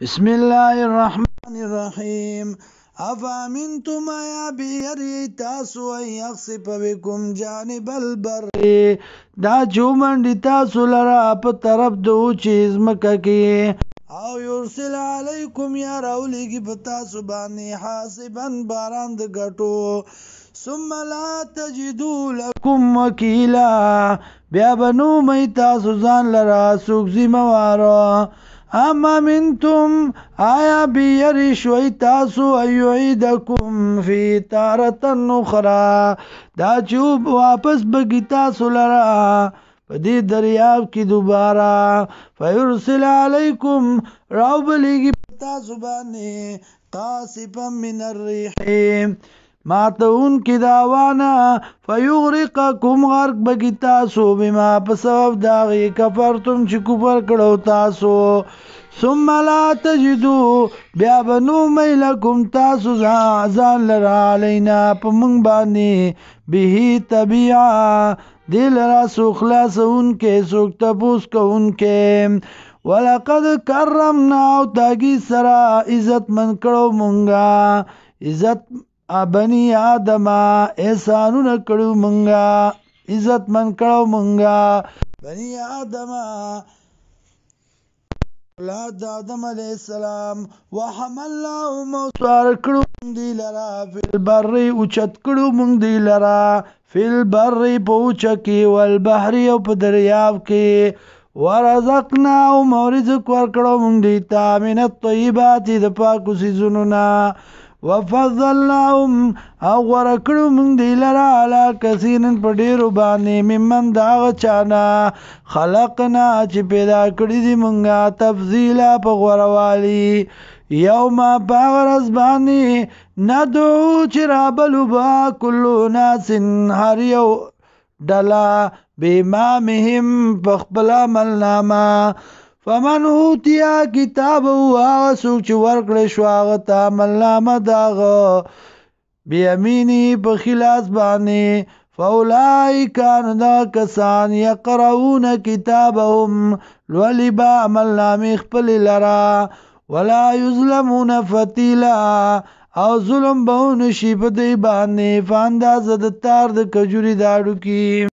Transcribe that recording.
بسم الله الرحمن الرحیم افامنتم یا بیری تاسو یخسف بكم جانب البر دا چومنډی تاسو لرا په طرف دو چیز مکه کې او یرسل علیکم یا راولیږي په تاسو باندې حاسبا باران د ګټو ثم لا تجدوا لكم وکیلا بیا بنو می تاسو ځان لرا سوک ذمہواره اما منتم آیا بیری شوی تاسو ایعیدکم فی تارتن اخرى دا چوب واپس بگی تاسو لرا پا دی دریاب کی دوبارا فیرسل علیکم راو بلیگی تاسو بانی قاسفا من الریحیم ماتون کی داوانا فیغرقکم غرق بگی تاسو بما پسبب داغی کفرتم چی کفر کڑو تاسو ثم لا تجدو بیا بنو میلکم تاسو زان لرا علینا پا منگ بانی بیهی طبیعا دل را سو خلاص انکے سوک تپوس کا انکے وَلَقَدْ كَرَّمْنَا او تاگی سرا عزت من کرو منگا عزت بنی آدم احسانو نکڑو منگا عزت من کرو منگا بنی آدم اولاد آدم علیہ السلام وحملناهم سوار کړو مونږ دی لرا فی البر اوچت کړو مونږ دی لرا فی البر په اوچه کې والبحر او په دریاب کې ورزقناهم رزق ورکړو مونږ دی ته من الطیبات د پاکو څیزونو نه وفضلناهم او غوره کړو مونږ دی لرا علی کثیرن په ډیرو باندې ممن د هغه چانا خلقنا چې پیدا کړي دي مونږه تفضیلا په غوروالی یوم په ورځ باندې ندعو چې رابلو به کلو ناس هر یو ډله بامامهم په خپل عملنامه فمن اوتیا کتاب هغه څوک چې ورکړی شو هغه ته عملنامه د هغه بیمینی په خلاص باندې فاولئک نو دا کسان یقرؤون کتابهم لولي به عملنامې خپلې لرا ولا یظلمون فتیلا او ظلم به ونه شي په دوی باندې په اندازه د تار د کجوري داړو کې